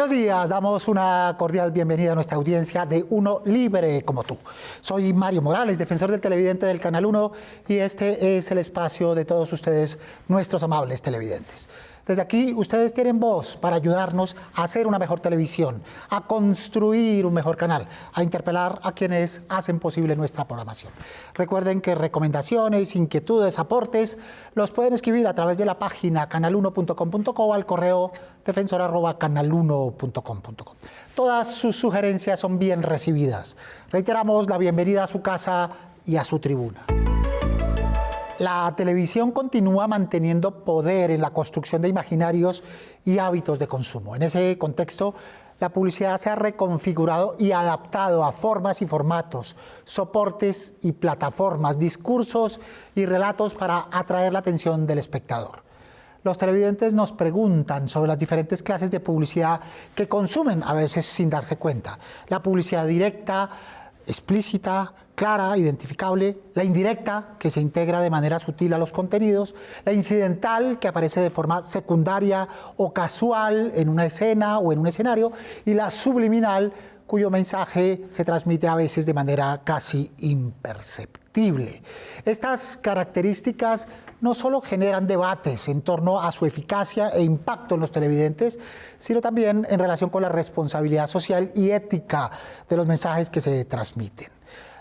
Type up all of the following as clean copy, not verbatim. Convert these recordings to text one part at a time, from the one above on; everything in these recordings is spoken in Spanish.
Buenos días, damos una cordial bienvenida a nuestra audiencia de Uno Libre como tú. Soy Mario Morales, defensor del televidente del Canal 1, y este es el espacio de todos ustedes, nuestros amables televidentes. Desde aquí ustedes tienen voz para ayudarnos a hacer una mejor televisión, a construir un mejor canal, a interpelar a quienes hacen posible nuestra programación. Recuerden que recomendaciones, inquietudes, aportes los pueden escribir a través de la página canal1.com.co o al correo defensor@canal1.com.co. Todas sus sugerencias son bien recibidas. Reiteramos la bienvenida a su casa y a su tribuna. La televisión continúa manteniendo poder en la construcción de imaginarios y hábitos de consumo. En ese contexto, la publicidad se ha reconfigurado y adaptado a formas y formatos, soportes y plataformas, discursos y relatos para atraer la atención del espectador. Los televidentes nos preguntan sobre las diferentes clases de publicidad que consumen, a veces sin darse cuenta. La publicidad directa, explícita, clara, identificable, la indirecta, que se integra de manera sutil a los contenidos, la incidental, que aparece de forma secundaria o casual en una escena o en un escenario, y la subliminal, cuyo mensaje se transmite a veces de manera casi imperceptible. Estas características no solo generan debates en torno a su eficacia e impacto en los televidentes, sino también en relación con la responsabilidad social y ética de los mensajes que se transmiten.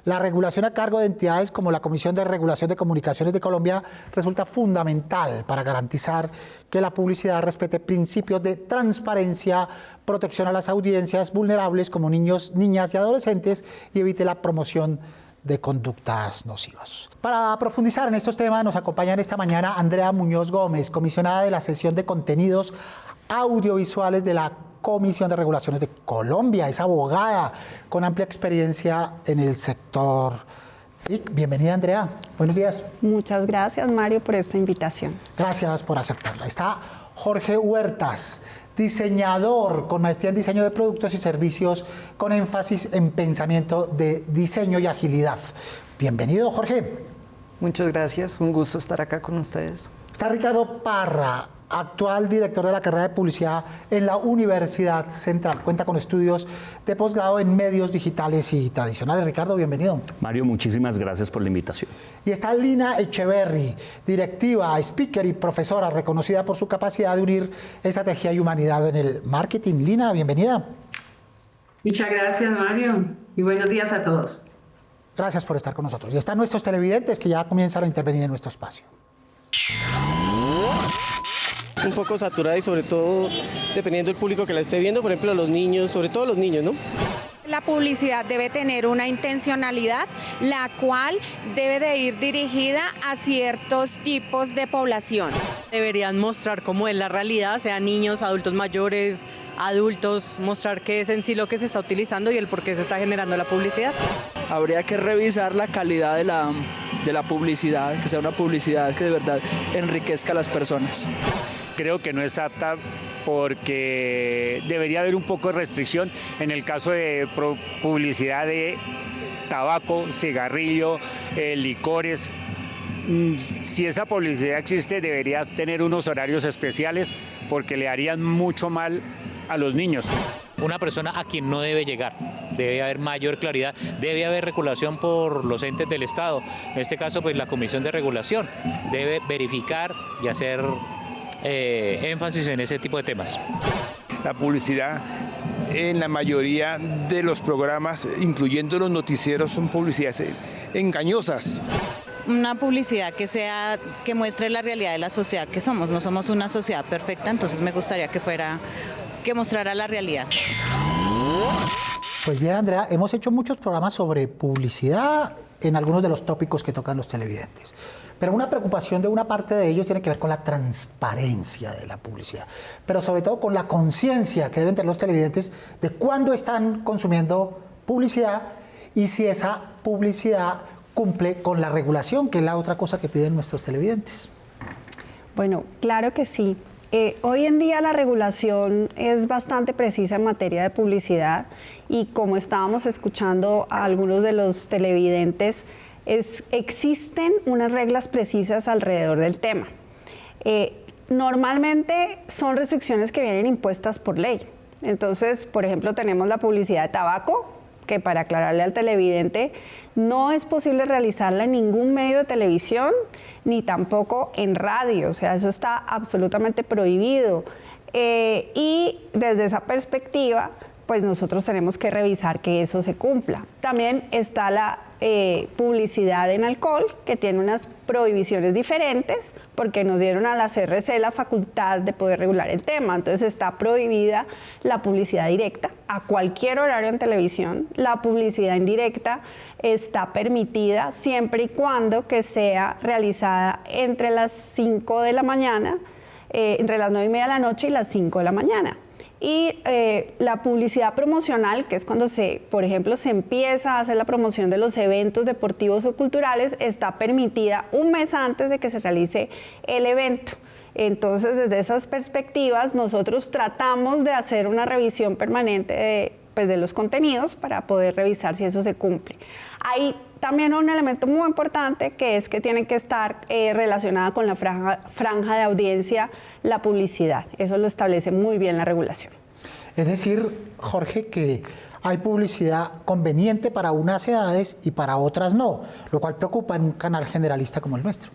La regulación a cargo de entidades como la Comisión de Regulación de Comunicaciones de Colombia resulta fundamental para garantizar que la publicidad respete principios de transparencia, protección a las audiencias vulnerables como niños, niñas y adolescentes y evite la promoción de conductas nocivas. Para profundizar en estos temas nos acompañan esta mañana Andrea Muñoz Gómez, comisionada de la sección de contenidos audiovisuales de la Comisión de Regulaciones de Colombia. Es abogada con amplia experiencia en el sector. Bienvenida, Andrea. Buenos días. Muchas gracias, Mario, por esta invitación. Gracias por aceptarla. Está Jorge Huertas, diseñador con maestría en diseño de productos y servicios con énfasis en pensamiento de diseño y agilidad. Bienvenido, Jorge. Muchas gracias, un gusto estar acá con ustedes. Está Ricardo Parra, actual director de la carrera de publicidad en la Universidad Central. Cuenta con estudios de posgrado en medios digitales y tradicionales. Ricardo, bienvenido. Mario, muchísimas gracias por la invitación. Y está Lina Echeverry, directiva, speaker y profesora reconocida por su capacidad de unir estrategia y humanidad en el marketing. Lina, bienvenida. Muchas gracias, Mario, y buenos días a todos. Gracias por estar con nosotros. Y están nuestros televidentes que ya comienzan a intervenir en nuestro espacio. Un poco saturada y sobre todo dependiendo del público que la esté viendo, por ejemplo los niños, sobre todo los niños, ¿no? La publicidad debe tener una intencionalidad, la cual debe de ir dirigida a ciertos tipos de población. Deberían mostrar cómo es la realidad, sean niños, adultos mayores, adultos, mostrar qué es en sí lo que se está utilizando y el por qué se está generando la publicidad. Habría que revisar la calidad de la publicidad, que sea una publicidad que de verdad enriquezca a las personas. Creo que no es apta porque debería haber un poco de restricción en el caso de publicidad de tabaco, cigarrillo, licores. Si esa publicidad existe, debería tener unos horarios especiales porque le harían mucho mal a los niños. Una persona a quien no debe llegar, debe haber mayor claridad, debe haber regulación por los entes del Estado. En este caso, pues la Comisión de Regulación debe verificar y hacer énfasis en ese tipo de temas. La publicidad en la mayoría de los programas, incluyendo los noticieros, son publicidades engañosas. Una publicidad que muestre la realidad de la sociedad que somos. No somos una sociedad perfecta, entonces me gustaría que mostrara la realidad. Pues bien, Andrea, hemos hecho muchos programas sobre publicidad en algunos de los tópicos que tocan los televidentes. Pero una preocupación de una parte de ellos tiene que ver con la transparencia de la publicidad, pero sobre todo con la conciencia que deben tener los televidentes de cuándo están consumiendo publicidad y si esa publicidad cumple con la regulación, que es la otra cosa que piden nuestros televidentes. Bueno, claro que sí. Hoy en día la regulación es bastante precisa en materia de publicidad y como estábamos escuchando a algunos de los televidentes, existen unas reglas precisas alrededor del tema. Normalmente son restricciones que vienen impuestas por ley. Entonces, por ejemplo, tenemos la publicidad de tabaco, que para aclararle al televidente, no es posible realizarla en ningún medio de televisión, ni tampoco en radio, o sea, eso está absolutamente prohibido. Y desde esa perspectiva, pues nosotros tenemos que revisar que eso se cumpla. También está la publicidad en alcohol, que tiene unas prohibiciones diferentes, porque nos dieron a la CRC la facultad de poder regular el tema. Entonces está prohibida la publicidad directa a cualquier horario en televisión. La publicidad indirecta está permitida siempre y cuando que sea realizada entre las 5 de la mañana, entre las 9:30 de la noche y las 5 de la mañana. Y la publicidad promocional, que es cuando por ejemplo, se empieza a hacer la promoción de los eventos deportivos o culturales, está permitida un mes antes de que se realice el evento. Entonces, desde esas perspectivas, nosotros tratamos de hacer una revisión permanente de los contenidos para poder revisar si eso se cumple. Hay también un elemento muy importante, que es que tiene que estar relacionada con la franja de audiencia, la publicidad. Eso lo establece muy bien la regulación. Es decir, Jorge, que hay publicidad conveniente para unas edades y para otras no, lo cual preocupa en un canal generalista como el nuestro.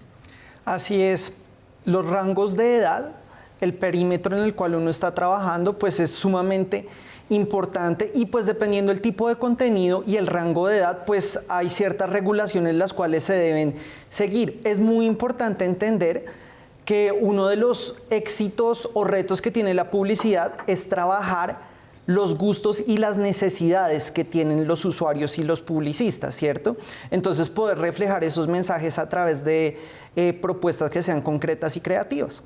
Así es, los rangos de edad, el perímetro en el cual uno está trabajando, pues es sumamente importante, y pues dependiendo del tipo de contenido y el rango de edad, pues hay ciertas regulaciones las cuales se deben seguir. Es muy importante entender que uno de los éxitos o retos que tiene la publicidad es trabajar los gustos y las necesidades que tienen los usuarios y los publicistas, ¿cierto? Entonces poder reflejar esos mensajes a través de propuestas que sean concretas y creativas.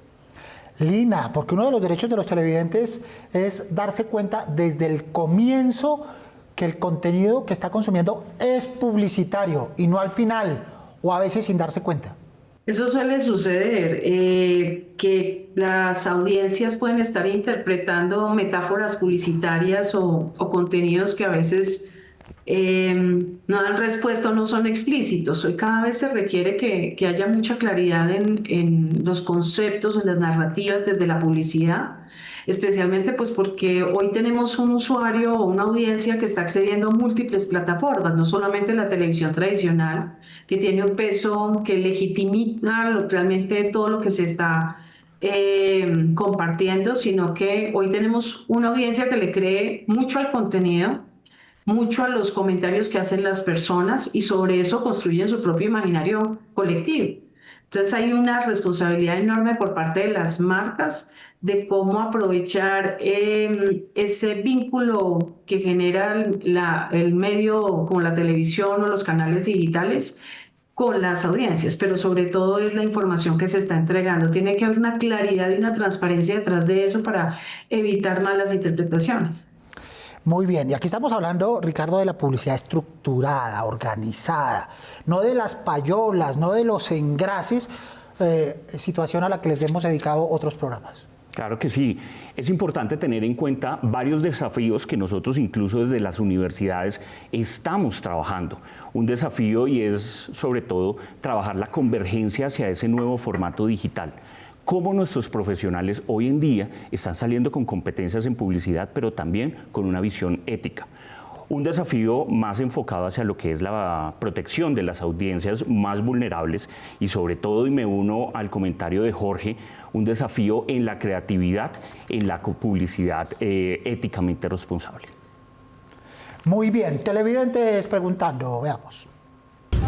Lina, porque uno de los derechos de los televidentes es darse cuenta desde el comienzo que el contenido que está consumiendo es publicitario y no al final, o a veces sin darse cuenta. Eso suele suceder, que las audiencias pueden estar interpretando metáforas publicitarias o contenidos que a veces no dan respuesta o no son explícitos. Hoy cada vez se requiere que haya mucha claridad en los conceptos, en las narrativas desde la publicidad, especialmente pues porque hoy tenemos un usuario o una audiencia que está accediendo a múltiples plataformas, no solamente la televisión tradicional, que tiene un peso que legitima realmente todo lo que se está compartiendo, sino que hoy tenemos una audiencia que le cree mucho al contenido, mucho a los comentarios que hacen las personas, y sobre eso construyen su propio imaginario colectivo. Entonces hay una responsabilidad enorme por parte de las marcas de cómo aprovechar ese vínculo que genera el medio como la televisión o los canales digitales con las audiencias, pero sobre todo es la información que se está entregando. Tiene que haber una claridad y una transparencia detrás de eso para evitar malas interpretaciones. Muy bien, y aquí estamos hablando, Ricardo, de la publicidad estructurada, organizada, no de las payolas, no de los engrases, situación a la que les hemos dedicado otros programas. Claro que sí. Es importante tener en cuenta varios desafíos que nosotros incluso desde las universidades estamos trabajando. Un desafío, y es sobre todo trabajar la convergencia hacia ese nuevo formato digital. Cómo nuestros profesionales hoy en día están saliendo con competencias en publicidad, pero también con una visión ética. Un desafío más enfocado hacia lo que es la protección de las audiencias más vulnerables y sobre todo, y me uno al comentario de Jorge, un desafío en la creatividad, en la publicidad éticamente responsable. Muy bien, televidentes preguntando, veamos.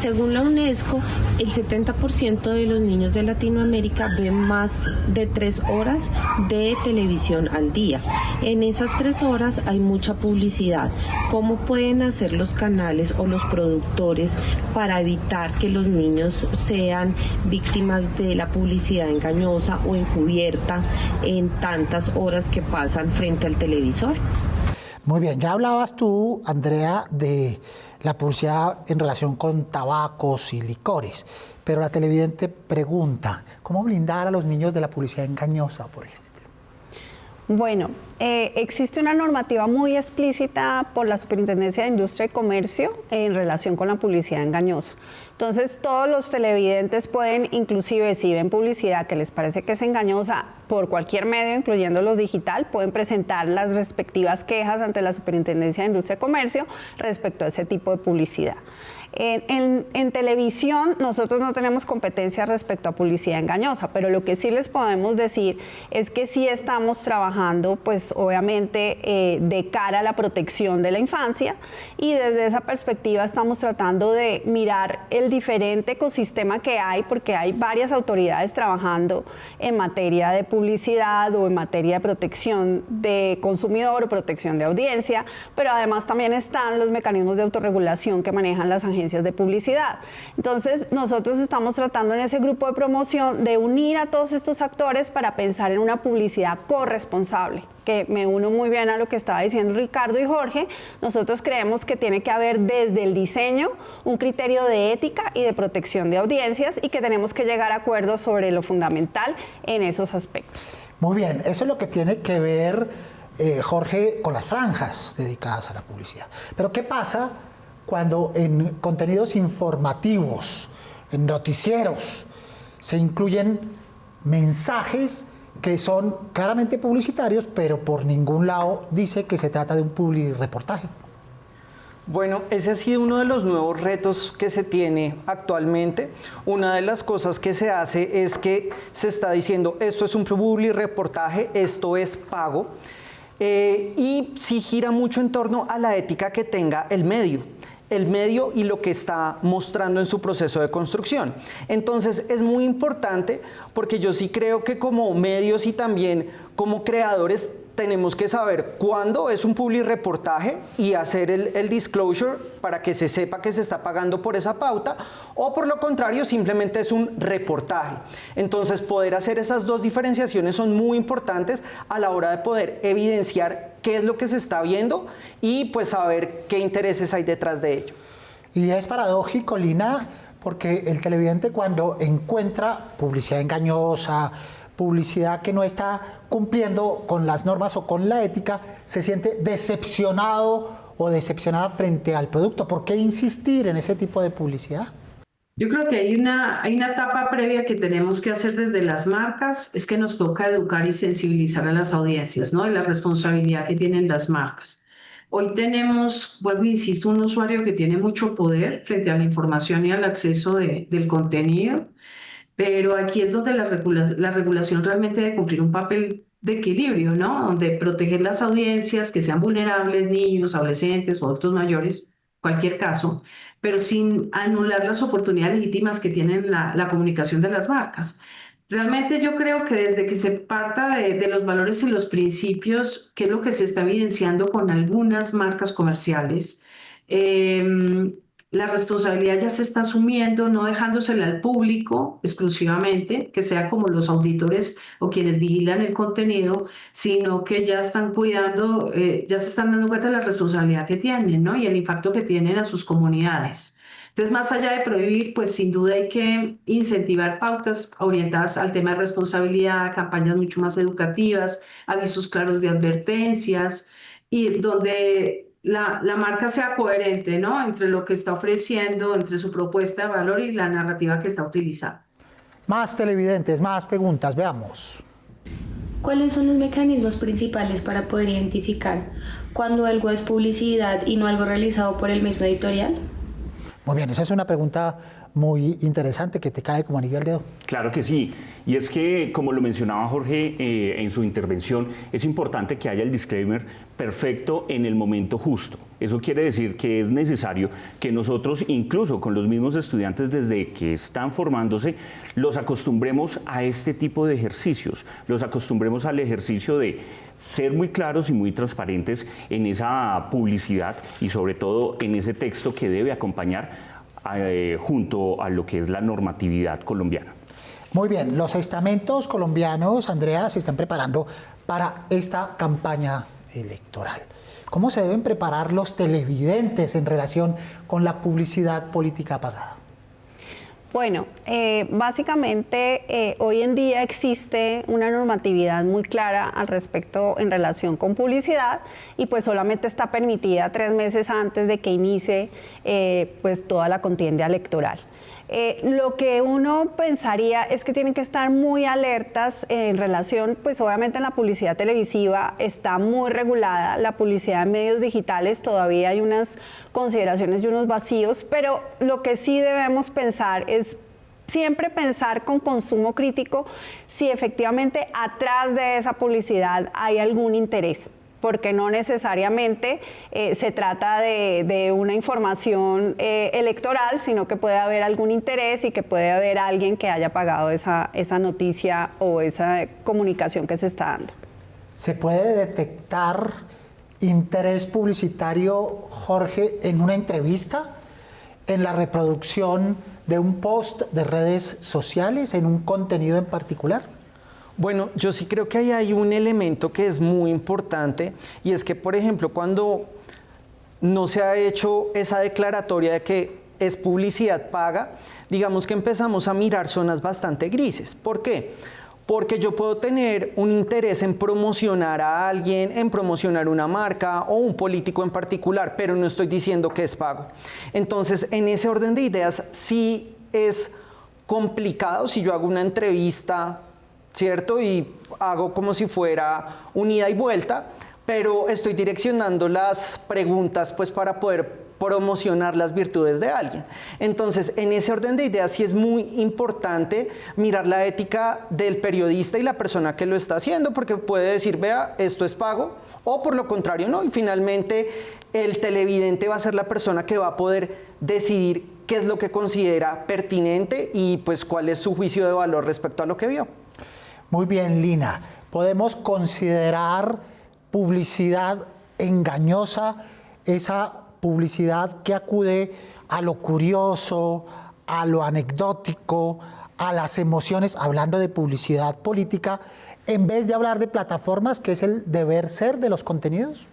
Según la UNESCO, el 70% de los niños de Latinoamérica ven más de 3 horas de televisión al día. En esas 3 horas hay mucha publicidad. ¿Cómo pueden hacer los canales o los productores para evitar que los niños sean víctimas de la publicidad engañosa o encubierta en tantas horas que pasan frente al televisor? Muy bien, ya hablabas tú, Andrea, de la publicidad en relación con tabacos y licores, pero la televidente pregunta, ¿cómo blindar a los niños de la publicidad engañosa, por ejemplo? Bueno, Existe una normativa muy explícita por la Superintendencia de Industria y Comercio en relación con la publicidad engañosa. Entonces, todos los televidentes pueden, inclusive si ven publicidad que les parece que es engañosa por cualquier medio, incluyendo los digital, pueden presentar las respectivas quejas ante la Superintendencia de Industria y Comercio respecto a ese tipo de publicidad. En televisión nosotros no tenemos competencia respecto a publicidad engañosa, pero lo que sí les podemos decir es que sí estamos trabajando, pues obviamente de cara a la protección de la infancia, y desde esa perspectiva estamos tratando de mirar el diferente ecosistema que hay, porque hay varias autoridades trabajando en materia de publicidad o en materia de protección de consumidor o protección de audiencia, pero además también están los mecanismos de autorregulación que manejan las agencias de publicidad. Entonces, nosotros estamos tratando en ese grupo de promoción de unir a todos estos actores para pensar en una publicidad corresponsable, que me uno muy bien a lo que estaba diciendo Ricardo y Jorge. Nosotros creemos que tiene que haber desde el diseño un criterio de ética y de protección de audiencias y que tenemos que llegar a acuerdos sobre lo fundamental en esos aspectos. Muy bien, eso es lo que tiene que ver, Jorge, con las franjas dedicadas a la publicidad. Pero ¿qué pasa cuando en contenidos informativos, en noticieros, se incluyen mensajes que son claramente publicitarios, pero por ningún lado dice que se trata de un publireportaje? Bueno, ese ha sido uno de los nuevos retos que se tiene actualmente. Una de las cosas que se hace es que se está diciendo esto es un publireportaje, esto es pago, y sí gira mucho en torno a la ética que tenga el medio y lo que está mostrando en su proceso de construcción. Entonces es muy importante porque yo sí creo que como medios y también como creadores tenemos que saber cuándo es un publireportaje y hacer el disclosure para que se sepa que se está pagando por esa pauta, o por lo contrario simplemente es un reportaje. Entonces poder hacer esas dos diferenciaciones son muy importantes a la hora de poder evidenciar qué es lo que se está viendo y pues saber qué intereses hay detrás de ello. Y es paradójico, Lina, porque el televidente cuando encuentra publicidad engañosa, publicidad que no está cumpliendo con las normas o con la ética, se siente decepcionado o decepcionada frente al producto. ¿Por qué insistir en ese tipo de publicidad? Yo creo que hay una etapa previa que tenemos que hacer desde las marcas, es que nos toca educar y sensibilizar a las audiencias, ¿no? De la responsabilidad que tienen las marcas. Hoy tenemos, vuelvo e insisto, un usuario que tiene mucho poder frente a la información y al acceso del contenido, pero aquí es donde la regulación realmente debe cumplir un papel de equilibrio, ¿no? Donde proteger las audiencias que sean vulnerables, niños, adolescentes o adultos mayores, cualquier caso, pero sin anular las oportunidades legítimas que tienen la comunicación de las marcas. Realmente yo creo que desde que se parta de los valores y los principios, que es lo que se está evidenciando con algunas marcas comerciales, la responsabilidad ya se está asumiendo, no dejándosela al público exclusivamente, que sea como los auditores o quienes vigilan el contenido, sino que ya están cuidando, ya se están dando cuenta de la responsabilidad que tienen, ¿no? Y el impacto que tienen a sus comunidades. Entonces, más allá de prohibir, pues sin duda hay que incentivar pautas orientadas al tema de responsabilidad, campañas mucho más educativas, avisos claros de advertencias, y donde la marca sea coherente, ¿no? Entre lo que está ofreciendo, entre su propuesta de valor y la narrativa que está utilizando. Más televidentes, más preguntas, veamos. ¿Cuáles son los mecanismos principales para poder identificar cuando algo es publicidad y no algo realizado por el mismo editorial? Muy bien, esa es una pregunta muy interesante que te cae como anillo al dedo. Claro que sí, y es que, como lo mencionaba Jorge en su intervención, es importante que haya el disclaimer perfecto en el momento justo. Eso quiere decir que es necesario que nosotros, incluso con los mismos estudiantes desde que están formándose, los acostumbremos a este tipo de ejercicios, los acostumbremos al ejercicio de ser muy claros y muy transparentes en esa publicidad y sobre todo en ese texto que debe acompañar junto a lo que es la normatividad colombiana. Muy bien, los estamentos colombianos, Andrea, se están preparando para esta campaña electoral. ¿Cómo se deben preparar los televidentes en relación con la publicidad política pagada? Bueno, básicamente hoy en día existe una normatividad muy clara al respecto en relación con publicidad y pues solamente está permitida 3 meses antes de que inicie pues toda la contienda electoral. Lo que uno pensaría es que tienen que estar muy alertas en relación, pues obviamente en la publicidad televisiva está muy regulada, la publicidad en medios digitales todavía hay unas consideraciones y unos vacíos, pero lo que sí debemos pensar es siempre pensar con consumo crítico si efectivamente atrás de esa publicidad hay algún interés, porque no necesariamente se trata de una información electoral, sino que puede haber algún interés y que puede haber alguien que haya pagado esa noticia o esa comunicación que se está dando. ¿Se puede detectar interés publicitario, Jorge, en una entrevista, en la reproducción de un post de redes sociales, en un contenido en particular? Bueno, yo sí creo que ahí hay un elemento que es muy importante y es que, por ejemplo, cuando no se ha hecho esa declaratoria de que es publicidad paga, digamos que empezamos a mirar zonas bastante grises. ¿Por qué? Porque yo puedo tener un interés en promocionar a alguien, en promocionar una marca o un político en particular, pero no estoy diciendo que es pago. Entonces, en ese orden de ideas, sí es complicado si yo hago una entrevista, ¿cierto? Y hago como si fuera un ida y vuelta, pero estoy direccionando las preguntas pues para poder promocionar las virtudes de alguien. Entonces, en ese orden de ideas sí es muy importante mirar la ética del periodista y la persona que lo está haciendo, porque puede decir, vea, esto es pago, o por lo contrario no, y finalmente el televidente va a ser la persona que va a poder decidir qué es lo que considera pertinente y pues cuál es su juicio de valor respecto a lo que vio. Muy bien, Lina. ¿Podemos considerar publicidad engañosa esa publicidad que acude a lo curioso, a lo anecdótico, a las emociones, hablando de publicidad política, en vez de hablar de plataformas, que es el deber ser de los contenidos?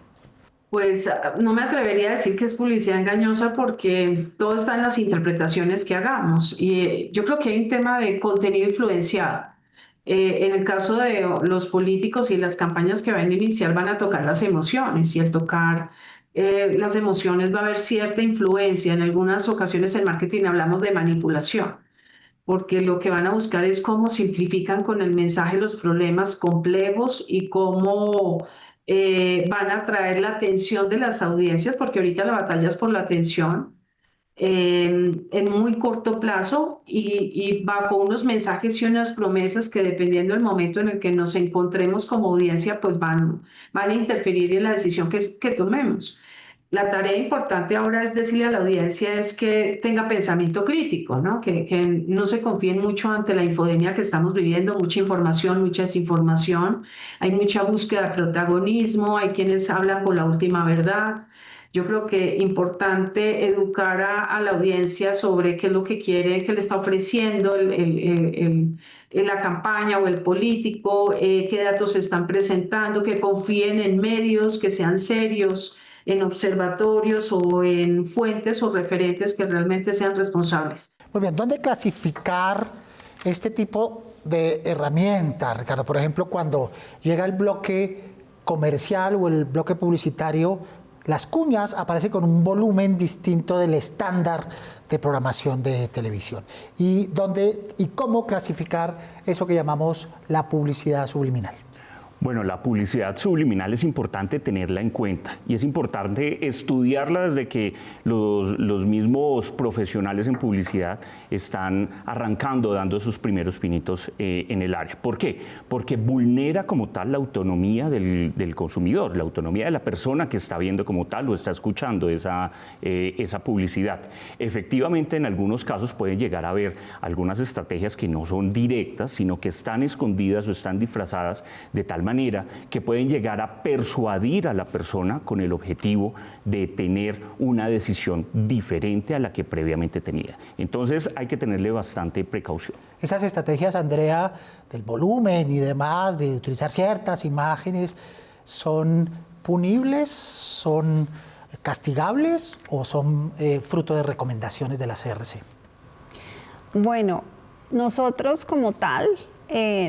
Pues no me atrevería a decir que es publicidad engañosa porque todo está en las interpretaciones que hagamos. Y yo creo que hay un tema de contenido influenciado. En el caso de los políticos y las campañas que van a iniciar van a tocar las emociones y al tocar las emociones va a haber cierta influencia. En algunas ocasiones en marketing hablamos de manipulación, porque lo que van a buscar es cómo simplifican con el mensaje los problemas complejos y cómo van a atraer la atención de las audiencias, porque ahorita la batalla es por la atención. En muy corto plazo y bajo unos mensajes y unas promesas que dependiendo del momento en el que nos encontremos como audiencia, pues van a interferir en la decisión que tomemos. La tarea importante ahora es decirle a la audiencia es que tenga pensamiento crítico, ¿no? Que no se confíen mucho ante la infodemia que estamos viviendo, mucha información, mucha desinformación, hay mucha búsqueda de protagonismo, hay quienes hablan con la última verdad. Yo creo que es importante educar a la audiencia sobre qué es lo que quiere, qué le está ofreciendo la campaña o el político, qué datos se están presentando, que confíen en medios, que sean serios, en observatorios o en fuentes o referentes que realmente sean responsables. Muy bien, ¿dónde clasificar este tipo de herramientas, Ricardo? Por ejemplo, cuando llega el bloque comercial o el bloque publicitario, las cuñas aparecen con un volumen distinto del estándar de programación de televisión. ¿Y cómo clasificar eso que llamamos la publicidad subliminal? Bueno, la publicidad subliminal es importante tenerla en cuenta y es importante estudiarla desde que los mismos profesionales en publicidad están arrancando, dando sus primeros pinitos en el área. ¿Por qué? Porque vulnera como tal la autonomía del consumidor, la autonomía de la persona que está viendo como tal o está escuchando esa publicidad. Efectivamente, en algunos casos pueden llegar a haber algunas estrategias que no son directas, sino que están escondidas o están disfrazadas de tal manera que pueden llegar a persuadir a la persona con el objetivo de tener una decisión diferente a la que previamente tenía. Entonces hay que tenerle bastante precaución. Esas estrategias, Andrea, del volumen y demás, de utilizar ciertas imágenes, ¿son punibles, son castigables o son fruto de recomendaciones de la CRC? Bueno, nosotros como tal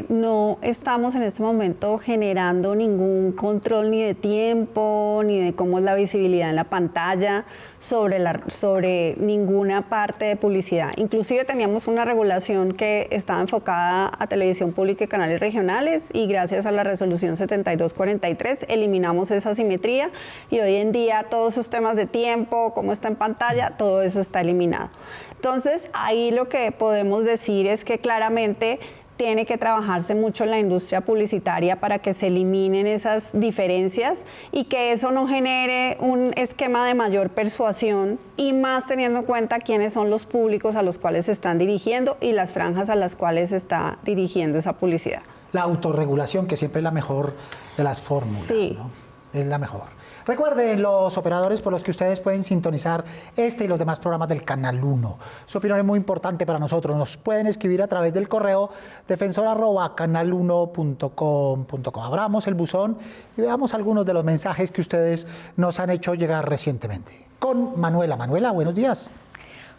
no estamos en este momento generando ningún control ni de tiempo, ni de cómo es la visibilidad en la pantalla sobre ninguna parte de publicidad. Inclusive teníamos una regulación que estaba enfocada a televisión pública y canales regionales y gracias a la resolución 7243 eliminamos esa asimetría y hoy en día todos esos temas de tiempo, cómo está en pantalla, todo eso está eliminado. Entonces ahí lo que podemos decir es que claramente tiene que trabajarse mucho en la industria publicitaria para que se eliminen esas diferencias y que eso no genere un esquema de mayor persuasión y más teniendo en cuenta quiénes son los públicos a los cuales se están dirigiendo y las franjas a las cuales se está dirigiendo esa publicidad. La autorregulación, que siempre es la mejor de las fórmulas, sí, ¿no? Es la mejor. Recuerden los operadores por los que ustedes pueden sintonizar este y los demás programas del Canal 1. Su opinión es muy importante para nosotros. Nos pueden escribir a través del correo defensor@canal1.com.co. Abramos el buzón y veamos algunos de los mensajes que ustedes nos han hecho llegar recientemente. Con Manuela. Manuela, buenos días.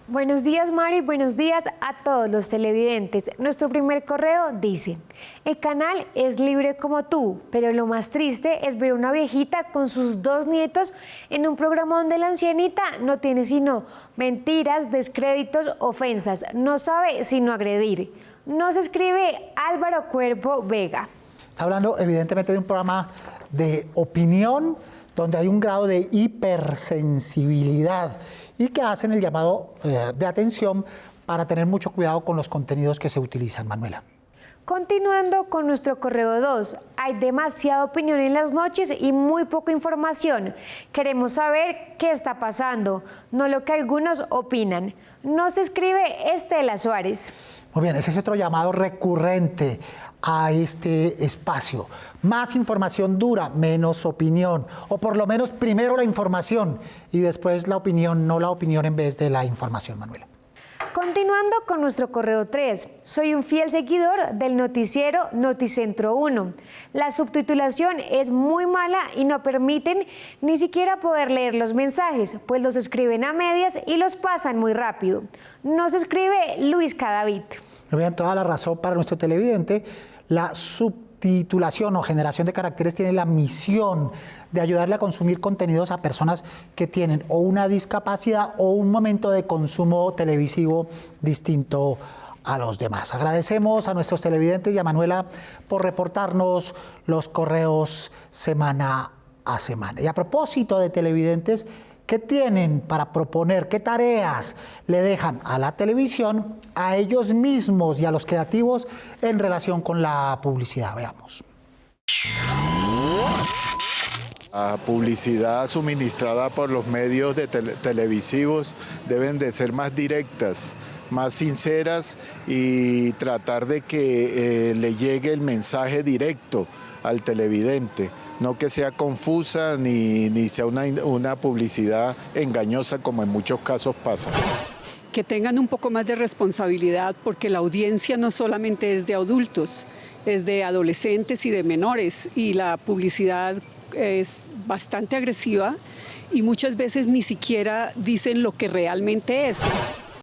Buenos días, Mari, buenos días a todos los televidentes. Nuestro primer correo dice: el canal es libre como tú, pero lo más triste es ver una viejita con sus 2 nietos en un programa donde la ancianita no tiene sino mentiras, descréditos, ofensas, no sabe sino agredir. Nos escribe Álvaro Cuervo Vega. Está hablando evidentemente de un programa de opinión donde hay un grado de hipersensibilidad y que hacen el llamado de atención para tener mucho cuidado con los contenidos que se utilizan. Manuela. Continuando con nuestro correo 2, hay demasiada opinión en las noches y muy poca información. Queremos saber qué está pasando, no lo que algunos opinan. Nos escribe Estela Suárez. Muy bien, ese es otro llamado recurrente a este espacio. Más información dura, menos opinión. O por lo menos primero la información y después la opinión, no la opinión en vez de la información, Manuela. Continuando con nuestro correo 3, soy un fiel seguidor del noticiero Noticentro 1. La subtitulación es muy mala y no permiten ni siquiera poder leer los mensajes, pues los escriben a medias y los pasan muy rápido. Nos escribe Luis Cadavid. Me vean toda la razón para nuestro televidente. La subtitulación o generación de caracteres tiene la misión de ayudarle a consumir contenidos a personas que tienen o una discapacidad o un momento de consumo televisivo distinto a los demás. Agradecemos a nuestros televidentes y a Manuela por reportarnos los correos semana a semana. Y a propósito de televidentes, ¿qué tienen para proponer? ¿Qué tareas le dejan a la televisión, a ellos mismos y a los creativos en relación con la publicidad? Veamos. La publicidad suministrada por los medios televisivos deben de ser más directas, más sinceras y tratar de que le llegue el mensaje directo al televidente. No que sea confusa ni sea una publicidad engañosa como en muchos casos pasa. Que tengan un poco más de responsabilidad porque la audiencia no solamente es de adultos, es de adolescentes y de menores y la publicidad es bastante agresiva y muchas veces ni siquiera dicen lo que realmente es.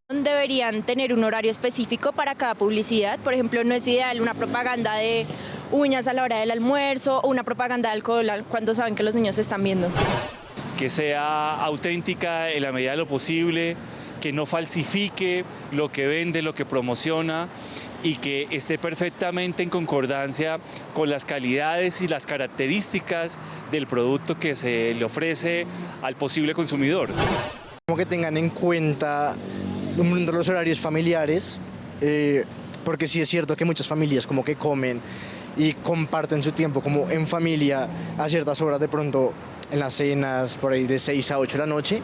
Deberían tener un horario específico para cada publicidad. Por ejemplo, no es ideal una propaganda de uñas a la hora del almuerzo o una propaganda de alcohol cuando saben que los niños se están viendo. Que sea auténtica en la medida de lo posible, que no falsifique lo que vende, lo que promociona y que esté perfectamente en concordancia con las calidades y las características del producto que se le ofrece al posible consumidor. Como que tengan en cuenta los horarios familiares, porque sí es cierto que muchas familias como que comen y comparten su tiempo como en familia a ciertas horas, de pronto en las cenas por ahí de 6 a 8 de la noche,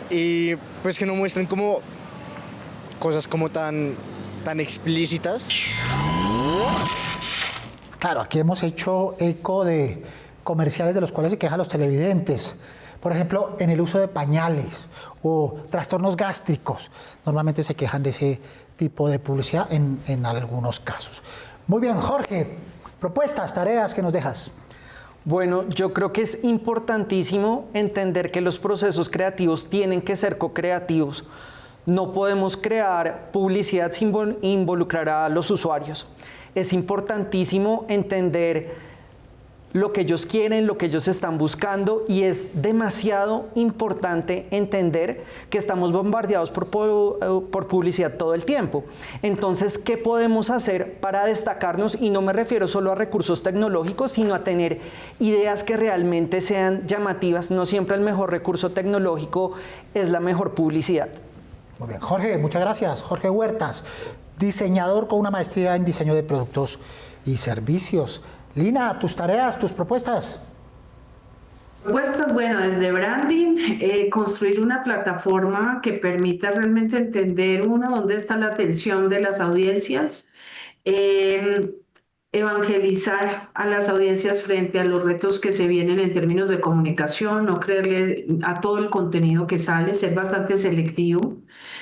y pues que no muestren como cosas como tan explícitas. Claro, aquí hemos hecho eco de comerciales de los cuales se quejan los televidentes. Por ejemplo, en el uso de pañales o trastornos gástricos. Normalmente se quejan de ese tipo de publicidad en algunos casos. Muy bien, Jorge, propuestas, tareas que nos dejas. Bueno, yo creo que es importantísimo entender que los procesos creativos tienen que ser co-creativos. No podemos crear publicidad sin involucrar a los usuarios. Es importantísimo entender lo que ellos quieren, lo que ellos están buscando, y es demasiado importante entender que estamos bombardeados por publicidad todo el tiempo. Entonces, ¿qué podemos hacer para destacarnos? Y no me refiero solo a recursos tecnológicos, sino a tener ideas que realmente sean llamativas. No siempre el mejor recurso tecnológico es la mejor publicidad. Muy bien, Jorge, muchas gracias. Jorge Huertas, diseñador con una maestría en diseño de productos y servicios. Lina, tus tareas, tus propuestas. Propuestas, bueno, desde branding, construir una plataforma que permita realmente entender, dónde está la atención de las audiencias, evangelizar a las audiencias frente a los retos que se vienen en términos de comunicación, no creerle a todo el contenido que sale, ser bastante selectivo.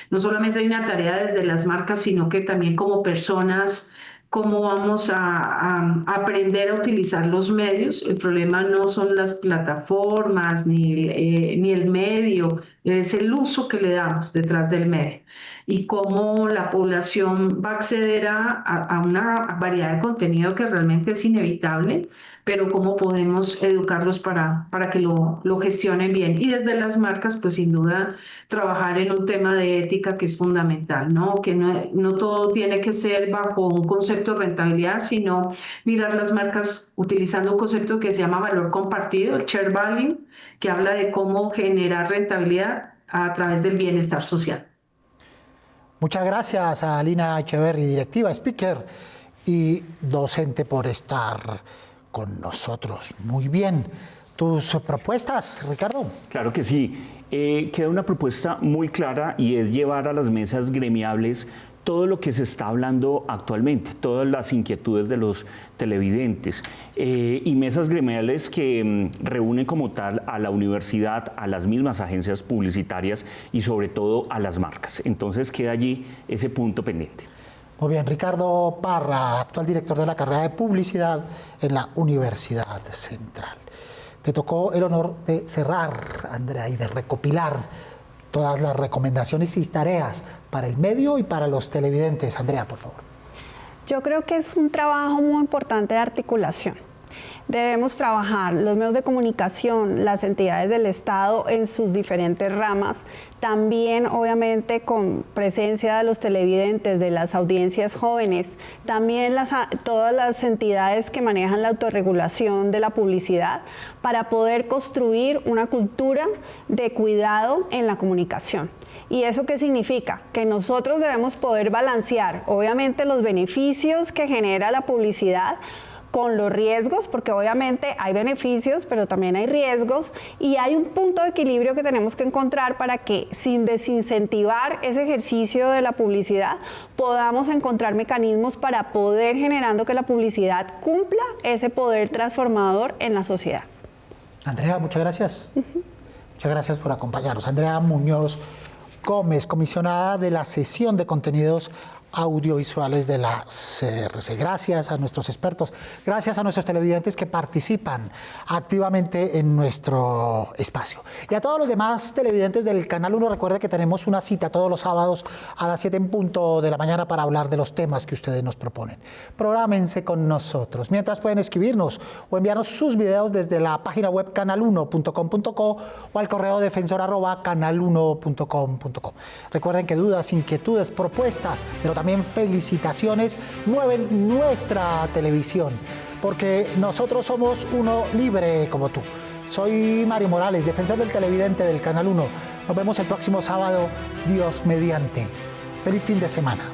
No solamente hay una tarea desde las marcas, sino que también como personas, cómo vamos a aprender a utilizar los medios. El problema no son las plataformas ni el medio, es el uso que le damos detrás del medio y cómo la población va a acceder a una variedad de contenido que realmente es inevitable, pero cómo podemos educarlos para que lo gestionen bien. Y desde las marcas, pues sin duda, trabajar en un tema de ética que es fundamental, ¿no? Que no todo tiene que ser bajo un concepto de rentabilidad, sino mirar las marcas utilizando un concepto que se llama valor compartido, el share value, que habla de cómo generar rentabilidad a través del bienestar social. Muchas gracias a Lina Echeverri, directiva, speaker y docente, por estar con nosotros. Muy bien. ¿Tus propuestas, Ricardo? Claro que sí. Queda una propuesta muy clara, y es llevar a las mesas gremiables todo lo que se está hablando actualmente, todas las inquietudes de los televidentes, y mesas gremiales que reúnen como tal a la universidad, a las mismas agencias publicitarias y sobre todo a las marcas. Entonces queda allí ese punto pendiente. Muy bien, Ricardo Parra, actual director de la carrera de Publicidad en la Universidad Central. Te tocó el honor de cerrar, Andrea, y de recopilar todas las recomendaciones y tareas para el medio y para los televidentes. Andrea, por favor. Yo creo que es un trabajo muy importante de articulación. Debemos trabajar los medios de comunicación, las entidades del Estado en sus diferentes ramas, también obviamente con presencia de los televidentes, de las audiencias jóvenes, también todas las entidades que manejan la autorregulación de la publicidad, para poder construir una cultura de cuidado en la comunicación. ¿Y eso qué significa? Que nosotros debemos poder balancear, obviamente, los beneficios que genera la publicidad con los riesgos, porque obviamente hay beneficios, pero también hay riesgos, y hay un punto de equilibrio que tenemos que encontrar para que, sin desincentivar ese ejercicio de la publicidad, podamos encontrar mecanismos para poder generando que la publicidad cumpla ese poder transformador en la sociedad. Andrea, muchas gracias. Muchas gracias por acompañarnos. Andrea Muñoz Gómez, comisionada de la sesión de contenidos audiovisuales de la CRC. Gracias a nuestros expertos, gracias a nuestros televidentes que participan activamente en nuestro espacio. Y a todos los demás televidentes del Canal 1, recuerde que tenemos una cita todos los sábados a las 7 en punto de la mañana para hablar de los temas que ustedes nos proponen. Prográmense con nosotros. Mientras, pueden escribirnos o enviarnos sus videos desde la página web canal1.com.co o al correo defensor@canal1.com.co. Recuerden que dudas, inquietudes, propuestas, pero también felicitaciones mueven nuestra televisión, porque nosotros somos uno libre como tú. Soy Mario Morales, defensor del televidente del Canal 1. Nos vemos el próximo sábado, Dios mediante. Feliz fin de semana.